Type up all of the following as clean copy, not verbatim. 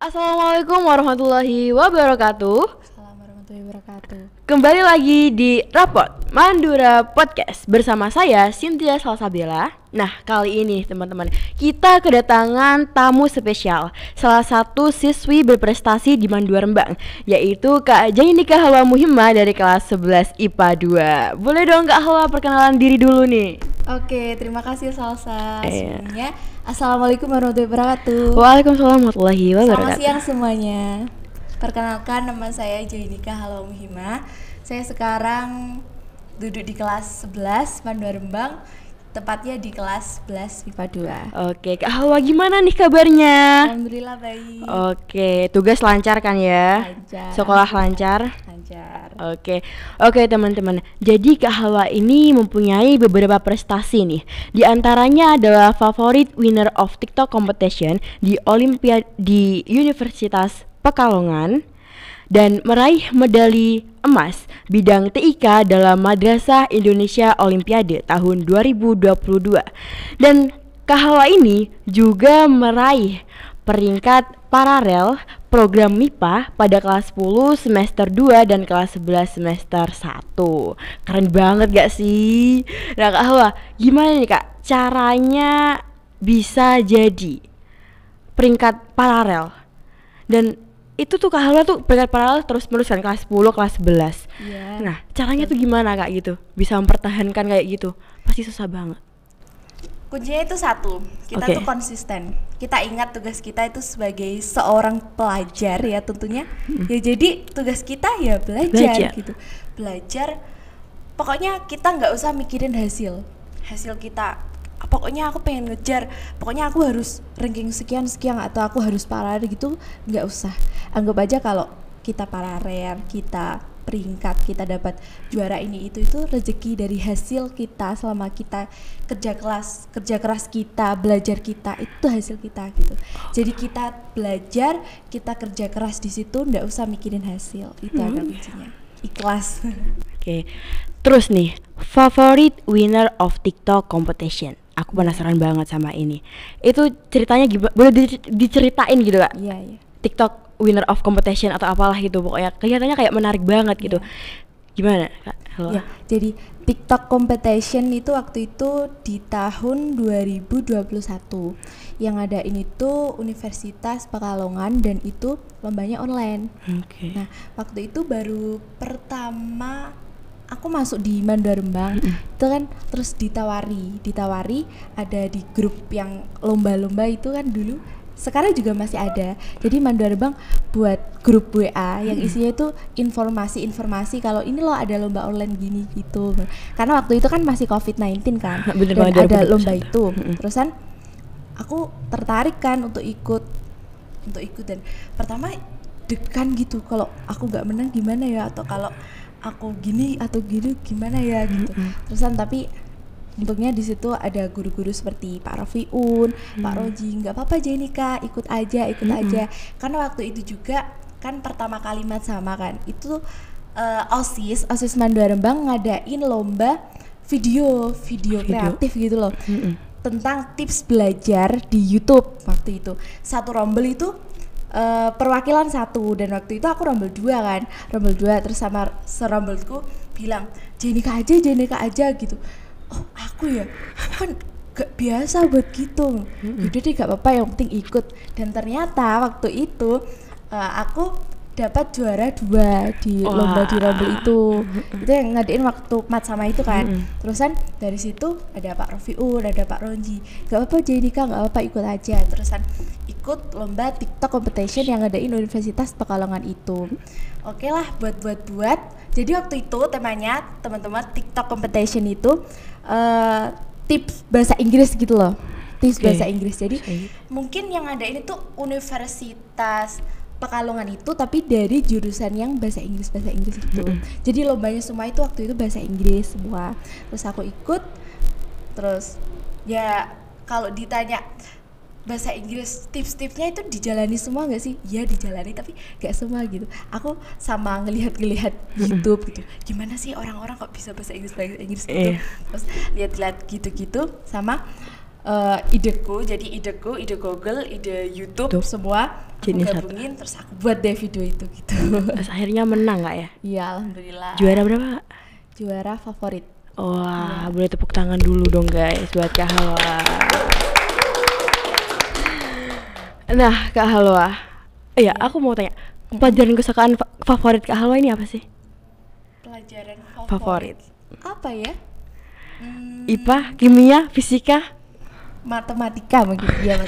Assalamualaikum warahmatullahi wabarakatuh. Assalamualaikum warahmatullahi wabarakatuh. Kembali lagi di Rapot Mandura Podcast bersama saya Cynthia Salsabila. Nah, kali ini teman-teman, kita kedatangan tamu spesial, salah satu siswi berprestasi di Mandura Rembang, yaitu Kak Jainika Halwa Muhimma dari kelas 11 IPA 2. Boleh dong Kak Halwa perkenalan diri dulu nih. Oke, terima kasih Salsa. Sebelumnya, Assalamualaikum warahmatullahi wabarakatuh. Waalaikumsalam warahmatullahi wabarakatuh. Selamat siang semuanya. Perkenalkan, nama saya Jainika Halwa Muhimma. Saya sekarang duduk di kelas 11 Mandura Rembang, tepatnya di kelas 11 IPA 2. Oke, Kak Halwa gimana nih kabarnya? Alhamdulillah baik. Oke, tugas lancar kan ya? Lancar. Sekolah lancar? Lancar. Oke teman-teman. Jadi Kak Halwa ini mempunyai beberapa prestasi nih. Di antaranya adalah favorit winner of TikTok competition di Olimpiade di Universitas Pekalongan dan meraih medali emas bidang TIK dalam Madrasah Indonesia Olimpiade tahun 2022. Dan Kak Halwa ini juga meraih peringkat paralel program MIPA pada kelas 10 semester 2 dan kelas 11 semester 1. Keren banget gak sih? Nah Kak Halwa, gimana nih Kak caranya bisa jadi peringkat paralel? Dan itu tuh Kak Halwa tuh peringkat paralel terus menerus kan, kelas 10, kelas 11. Iya. Nah caranya tuh gimana Kak gitu? Bisa mempertahankan kayak gitu? Pasti susah banget. Kuncinya itu satu, kita tuh konsisten. Kita ingat tugas kita itu sebagai seorang pelajar ya tentunya. Ya jadi tugas kita ya belajar gitu. Belajar, pokoknya kita nggak usah mikirin hasil kita. Pokoknya aku pengen ngejar, pokoknya aku harus ranking sekian atau aku harus paralel gitu, nggak usah. Anggap aja kalau kita paralel, kita peringkat, kita dapat juara ini itu rezeki dari hasil kita selama kita kerja keras kita, belajar kita, itu hasil kita gitu. Jadi kita belajar, kita kerja keras di situ, nggak usah mikirin hasil. Itu ada kuncinya, ikhlas. Oke. Terus nih, favorite winner of TikTok competition. Aku penasaran banget sama ini. Itu ceritanya gimana? Boleh diceritain gitu Kak? Iya. TikTok winner of competition atau apalah gitu, pokoknya kelihatannya kayak menarik banget gitu. Gimana Kak? Ya, jadi TikTok competition itu waktu itu di tahun 2021 yang ada ini tuh Universitas Pekalongan dan itu lombanya online. Nah waktu itu baru pertama aku masuk di Mandura Rembang itu kan, terus ditawari ada di grup yang lomba-lomba itu kan dulu. Sekarang juga masih ada. Jadi Mandura Rembang buat grup WA yang isinya itu informasi kalau ini loh ada lomba online gini gitu. Karena waktu itu kan masih COVID-19 kan. Bener dan banget, ada lomba itu. Terusan aku tertarik kan untuk ikut dan pertama deg-degan gitu, kalau aku nggak menang gimana ya, atau kalau aku gini atau gini gimana ya gitu. Terusan tapi untungnya di situ ada guru-guru seperti Pak Rofiun, Pak Roji, nggak apa-apa Jainika, ikut aja. Karena waktu itu juga kan pertama kalimat sama kan, itu OSIS Mandura Rembang ngadain lomba video kreatif gitu loh, tentang tips belajar di YouTube waktu itu. Satu rombel itu perwakilan satu, dan waktu itu aku rombel 2 kan, terus sama serombelku bilang Jainika aja gitu. Oh aku kan gak biasa buat gitu. Udah deh gak apa-apa, yang penting ikut. Dan ternyata waktu itu aku dapat juara 2 di lomba di rombel itu. Itu yang ngadain waktu mat sama itu kan. Terusan dari situ ada Pak Rofiun, ada Pak Ronji. Gak apa-apa Jainika, gak apa-apa, ikut aja. Terusan ikut lomba TikTok competition yang ngadain Universitas Pekalongan itu. Oke lah, buat. Jadi waktu itu temanya teman-teman TikTok competition itu tips bahasa Inggris gitu loh. Tips bahasa Inggris. Jadi mungkin yang ada ini tuh Universitas Pekalongan itu tapi dari jurusan yang bahasa Inggris gitu. Jadi lombanya semua itu waktu itu bahasa Inggris semua. Terus aku ikut. Terus ya kalau ditanya bahasa Inggris tips-tipsnya itu dijalani semua nggak sih? Ya dijalani, tapi nggak semua gitu. Aku sama ngelihat YouTube gitu, gimana sih orang-orang kok bisa bahasa Inggris gitu. Terus lihat-lihat gitu-gitu sama ideku, jadi ide Google, ide YouTube semua aku Jadi gabungin terus aku buat deh video itu gitu. Terus akhirnya menang nggak ya? Iya, alhamdulillah. Juara berapa? Juara favorit. Wah, boleh tepuk tangan dulu dong guys buat Kak Halwa. Nah, Kak Halwa. Iya, aku mau tanya. Pelajaran kesukaan favorit Kak Halwa ini apa sih? Pelajaran Favorit. apa ya? IPA, kimia, fisika, Matematika mungkin ya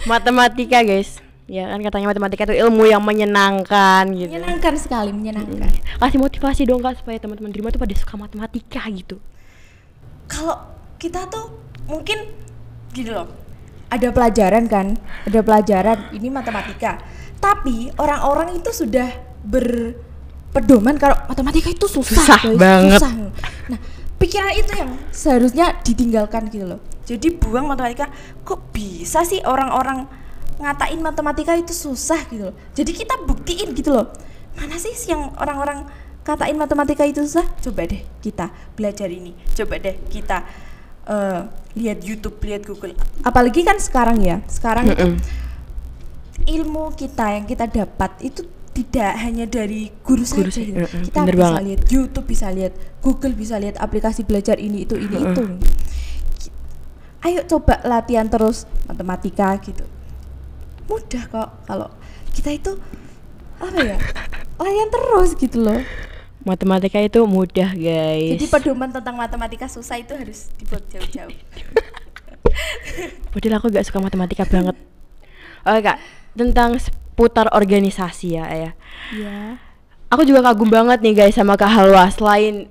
matematika guys. Ya kan katanya matematika itu ilmu yang menyenangkan gitu. Menyenangkan sekali, menyenangkan. Kasih motivasi dong Kak supaya teman-teman di rumah tuh pada suka matematika gitu. Kalau kita tuh mungkin gini loh, ada pelajaran kan, ada pelajaran ini matematika, tapi orang-orang itu sudah berpedoman kalau matematika itu susah guys, banget. susah. Nah, pikiran itu yang seharusnya ditinggalkan gitu loh. Jadi buang matematika. Kok bisa sih orang-orang ngatain matematika itu susah gitu loh. Jadi kita buktiin gitu loh. Mana sih yang orang-orang katain matematika itu susah? Coba deh kita belajar ini. Coba deh kita lihat YouTube, lihat Google. Apalagi kan sekarang ya. Sekarang itu ilmu kita yang kita dapat itu tidak hanya dari guru saja gitu. Kita bisa lihat YouTube, bisa lihat Google, bisa lihat aplikasi belajar ini itu. Ayo coba latihan terus matematika gitu. Mudah kok kalau kita itu apa ya? Latihan terus gitu loh. Matematika itu mudah guys. Jadi pedoman tentang matematika susah itu harus dibuat jauh-jauh. Padahal aku gak suka matematika banget. Oke Kak, tentang seputar organisasi ya. Iya. Aku juga kagum banget nih guys sama Kak Halwa. Selain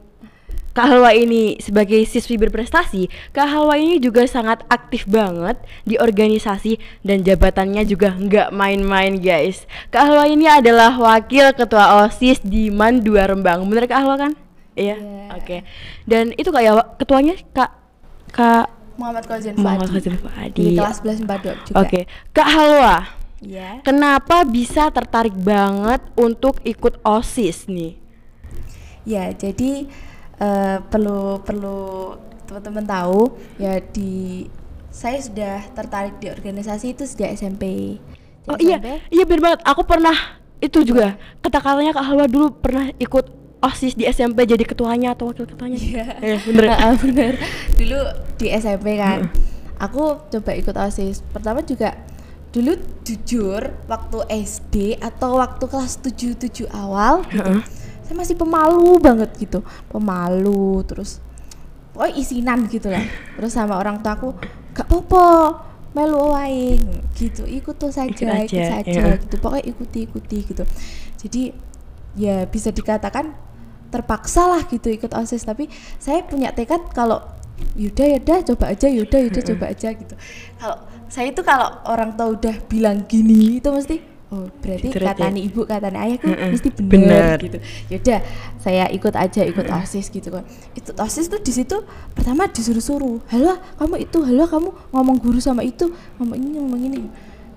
Kak Halwa ini sebagai siswi berprestasi, Kak Halwa ini juga sangat aktif banget di organisasi dan jabatannya juga nggak main-main guys. Kak Halwa ini adalah wakil ketua OSIS di MAN 2 Rembang. Bener Kak Halwa kan? Iya. Oke. Dan itu kayak ketuanya Kak Muhammad Khazin Fuadi. Di kelas 11 Badok juga. Oke. Kak Halwa. Iya. Kenapa bisa tertarik banget untuk ikut OSIS nih? Ya, jadi perlu teman-teman tahu ya, saya sudah tertarik di organisasi itu sejak SMP. Oh SMP. Iya benar banget. Aku pernah itu juga. Kata-katanya Kak Halwa dulu pernah ikut OSIS di SMP jadi ketuanya atau wakil ketuanya. Iya. Bener. Bener. Dulu di SMP kan, aku coba ikut OSIS. Pertama juga dulu jujur waktu SD atau waktu kelas 7 awal gitu. Saya masih pemalu banget gitu, terus pokoknya isinan gitu lah. Terus sama orang tua aku, gak apa-apa, melu wae gitu, ikut saja gitu, pokoknya ikuti gitu. Jadi ya bisa dikatakan terpaksa lah gitu ikut OSIS, tapi saya punya tekad kalau yaudah coba aja coba aja gitu. Kalau saya itu kalau orang tua udah bilang gini itu mesti oh berarti katanya ibu katanya ayahku mesti benar gitu. Yaudah saya ikut OSIS gitu kan. Itu OSIS tuh di situ pertama disuruh-suruh, halo kamu ngomong guru sama itu ngomong ini.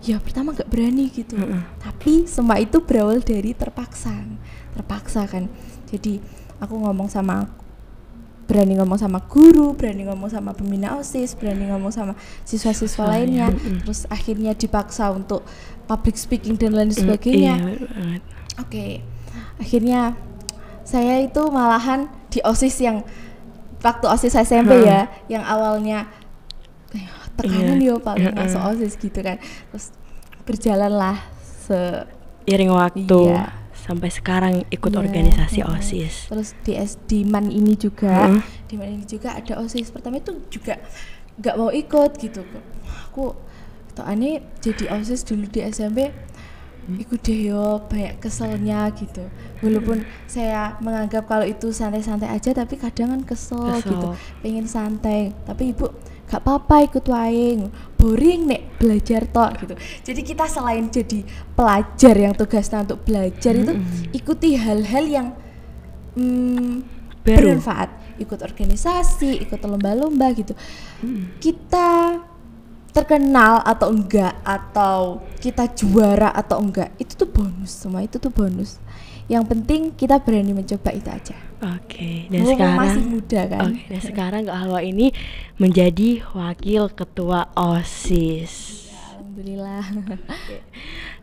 Ya pertama nggak berani gitu. Tapi semua itu berawal dari terpaksa kan. Jadi aku berani ngomong sama guru, berani ngomong sama pembina OSIS, berani ngomong sama siswa-siswa lainnya. Terus akhirnya dipaksa untuk public speaking dan lain sebagainya. Oke. Akhirnya saya itu malahan di OSIS yang waktu OSIS SMP ya, yang awalnya tekanan paling masuk OSIS gitu kan. Terus berjalanlah seiring waktu. Sampai sekarang ikut organisasi OSIS. Terus di MAN ini juga, ada OSIS. Pertama itu juga nggak mau ikut gitu. Aku aneh jadi OSIS dulu di SMP, ikut deh yo, banyak keselnya gitu. Walaupun saya menganggap kalau itu santai-santai aja, tapi kadang kan kesel gitu. Pengen santai, tapi ibu gak apa-apa ikut wae, boring nek belajar tok gitu. Jadi kita selain jadi pelajar yang tugasnya untuk belajar itu ikuti hal-hal yang bermanfaat, ikut organisasi, ikut lomba-lomba gitu. Kita terkenal atau enggak, atau kita juara atau enggak, itu tuh bonus, semua itu tuh bonus. Yang penting kita berani mencoba, itu aja. Oke, dan Mumpung sekarang masih muda kan. Oke, dan sekarang Kak Halwa ini menjadi wakil ketua OSIS. Alhamdulillah.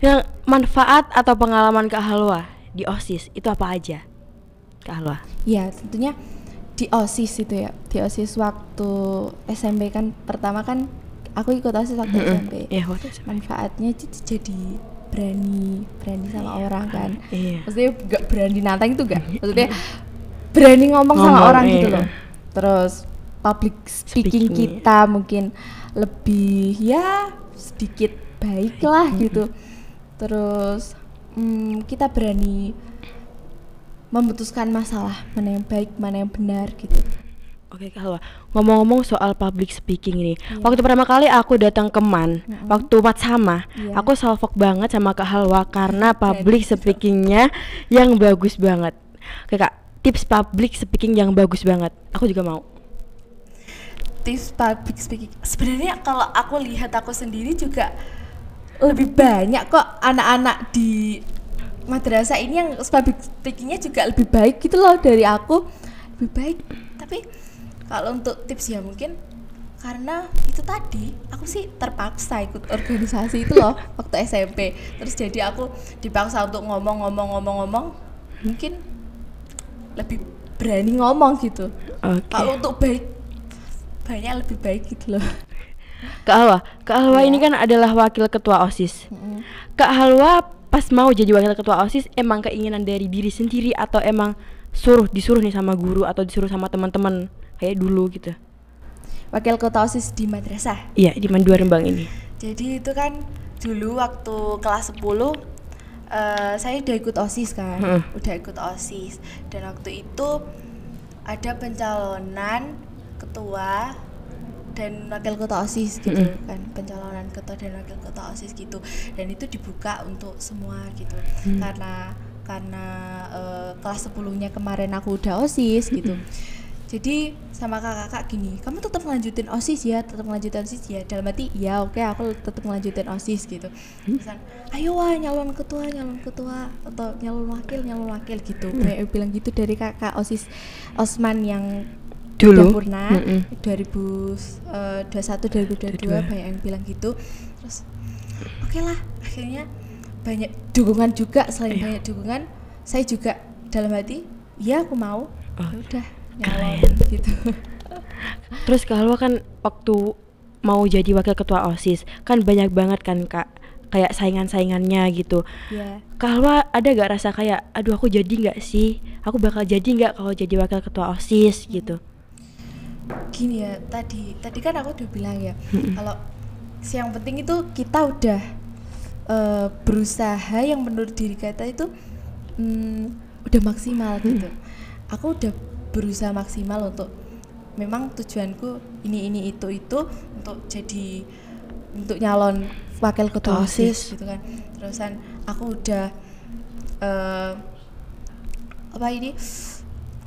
Yang manfaat atau pengalaman Kak Halwa di OSIS itu apa aja, Kak Halwa? Ya tentunya di OSIS itu ya, di OSIS waktu SMP kan, pertama kan aku ikut OSIS waktu SMP. Iya, waktu SMP. Manfaatnya jadi berani sama orang kan. Iya. Maksudnya gak berani nantang itu gak, maksudnya berani ngomong sama orang gitu loh. Terus public speaking kita mungkin lebih ya sedikit baik lah gitu. Terus kita berani memutuskan masalah, mana yang baik, mana yang benar gitu. Oke Kak Halwa, ngomong-ngomong soal public speaking ini, waktu pertama kali aku datang ke MAN, waktu Matsama, aku salfok banget sama Kak Halwa karena public speakingnya yang bagus banget. Oke Kak, tips public speaking yang bagus banget, aku juga mau. Tips public speaking, sebenarnya kalau aku lihat aku sendiri juga lebih banyak kok anak-anak di madrasah ini yang public speakingnya juga lebih baik gitu loh dari aku, lebih baik. Tapi kalau untuk tips ya mungkin karena itu tadi aku sih terpaksa ikut organisasi itu loh waktu SMP, terus jadi aku dipaksa untuk ngomong, mungkin lebih berani ngomong gitu. Kalau untuk baik banyak lebih baik gitu loh. Kak Halwa ini kan adalah wakil ketua OSIS. Kak Halwa pas mau jadi wakil ketua OSIS emang keinginan dari diri sendiri atau emang disuruh nih sama guru atau disuruh sama teman-teman kayak dulu gitu? Wakil ketua OSIS di madrasah? Iya, di MAN 2 Rembang ini. Jadi itu kan dulu waktu kelas 10 saya udah ikut OSIS kan, udah ikut OSIS. Dan waktu itu ada pencalonan ketua dan wakil ketua OSIS gitu kan, pencalonan ketua dan wakil ketua OSIS gitu. Dan itu dibuka untuk semua gitu. Karena kelas 10-nya kemarin aku udah OSIS gitu. Jadi sama kakak gini, kamu tetap ngelanjutin OSIS ya, dalam hati ya oke, aku tetap ngelanjutin OSIS gitu. Terusan, ayo wah nyalon ketua atau nyalon wakil gitu. Banyak bilang gitu dari kakak OSIS Osman yang dulu purna 2021 2022 banyak yang bilang gitu. Terus oke lah, akhirnya banyak dukungan juga. Selain banyak dukungan, saya juga dalam hati ya aku mau. Udah nyalon gitu. Terus kalau kan waktu mau jadi wakil ketua OSIS kan banyak banget kan Kak, kayak saingannya gitu. Kak Halwa ada gak rasa kayak aduh aku jadi nggak sih, aku bakal jadi nggak kalau jadi wakil ketua OSIS gitu? Gini ya, tadi kan aku udah bilang ya, kalau yang penting itu kita udah berusaha yang menurut diri kita itu udah maksimal gitu. Aku udah berusaha maksimal untuk memang tujuanku ini itu untuk nyalon wakil ketua OSIS gitu kan. Terusan aku udah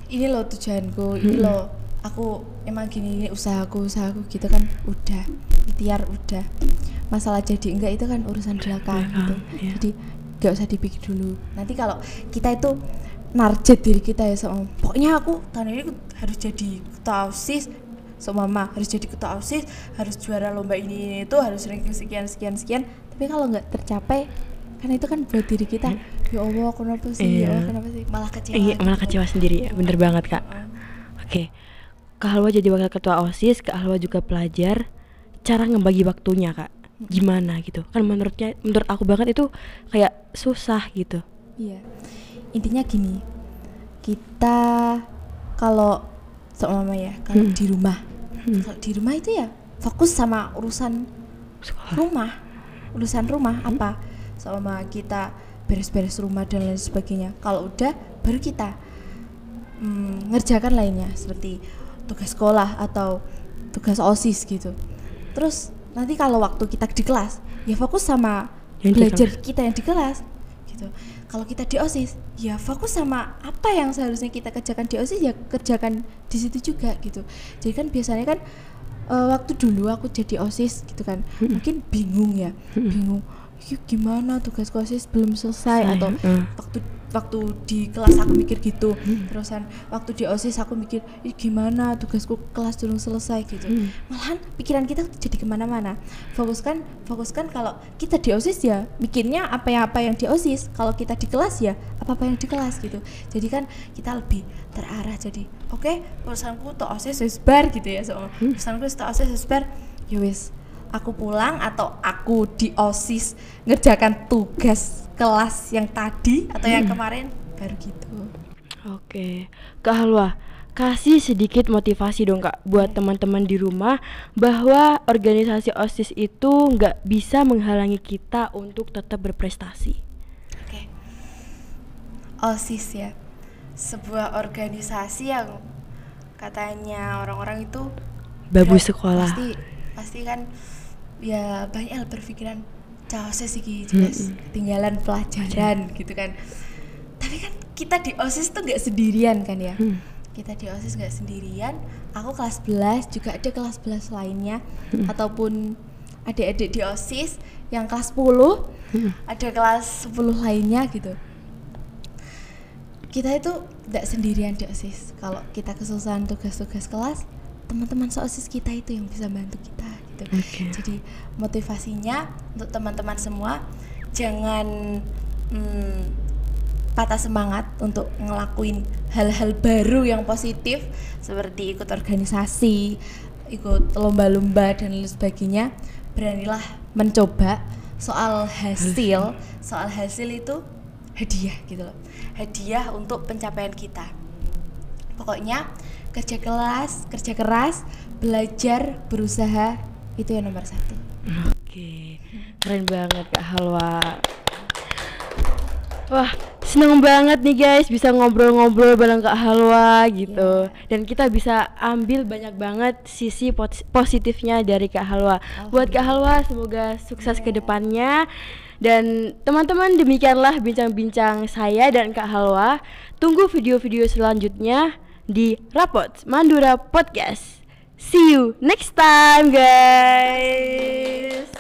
ini loh tujuanku, ini loh aku emang gini usahaku gitu kan. Udah ikhtiar, udah masalah jadi enggak itu kan urusan belakang gitu. Jadi gak usah dipikir dulu. Nanti kalau kita itu narjet diri kita ya sama pokoknya aku tahun ini harus jadi ketua OSIS, sama mama harus jadi ketua OSIS, harus juara lomba ini itu, harus ranking sekian. Tapi kalau nggak tercapai kan itu kan buat diri kita ya Allah kenapa sih malah kecewa. Iya, malah kecewa sendiri ya. Bener banget Kak. Oke. Kak Halwa jadi wakil ketua OSIS, Kak Halwa juga pelajar. Cara ngebagi waktunya Kak gimana gitu kan, menurut aku banget itu kayak susah gitu. Iya, intinya gini, kita kalau seumpama ya kalau di rumah itu ya fokus sama urusan rumah apa, seumpama kita beres-beres rumah dan lain sebagainya. Kalau udah baru kita ngerjakan lainnya seperti tugas sekolah atau tugas OSIS gitu. Terus nanti kalau waktu kita di kelas ya fokus sama belajar kita yang di kelas gitu. Kalau kita di OSIS ya fokus sama apa yang seharusnya kita kerjakan di OSIS ya kerjakan di situ juga gitu. Jadi kan biasanya kan waktu dulu aku jadi OSIS gitu kan mungkin bingung gimana tugas OSIS belum selesai atau waktu waktu di kelas aku mikir gitu, terusan waktu di OSIS aku mikir ih gimana tugasku kelas belum selesai gitu. Malahan pikiran kita jadi kemana-mana. Fokuskan kalau kita di OSIS ya mikirnya apa yang di OSIS, kalau kita di kelas ya apa yang di kelas gitu. Jadi kan kita lebih terarah. Jadi oke, urusanku to OSIS wis bar gitu ya, soalnya urusanku to OSIS wis bar ya wis, aku pulang atau aku di OSIS ngerjakan tugas kelas yang tadi atau yang kemarin baru gitu. Oke, Kak Halwa, kasih sedikit motivasi dong Kak buat teman-teman di rumah bahwa organisasi OSIS itu nggak bisa menghalangi kita untuk tetap berprestasi. Oke. OSIS ya, sebuah organisasi yang katanya orang-orang itu Babu sekolah. pasti kan ya banyak berpikiran OSIS iki jelas ketinggalan pelajaran gitu kan. Tapi kan kita di OSIS tuh nggak sendirian kan ya. Kita di OSIS nggak sendirian. Aku kelas 11 juga ada kelas 11 lainnya, ataupun adik-adik di OSIS yang kelas 10 ada kelas 10 lainnya gitu. Kita itu nggak sendirian di OSIS. Kalau kita kesusahan tugas-tugas kelas, teman-teman OSIS kita itu yang bisa bantu kita gitu. Jadi motivasinya untuk teman-teman semua, jangan patah semangat untuk ngelakuin hal-hal baru yang positif seperti ikut organisasi, ikut lomba-lomba dan lain sebagainya. Beranilah mencoba. Soal hasil itu hadiah gitu loh, hadiah untuk pencapaian kita. Pokoknya kerja keras, belajar, berusaha, itu yang nomor 1. Oke, keren banget Kak Halwa. Wah, seneng banget nih guys bisa ngobrol-ngobrol bareng Kak Halwa gitu. Dan kita bisa ambil banyak banget sisi positifnya dari Kak Halwa. Buat Kak Halwa semoga sukses ke depannya. Dan teman-teman, demikianlah bincang-bincang saya dan Kak Halwa. Tunggu video-video selanjutnya di Rapot Mandura Podcast. See you next time guys.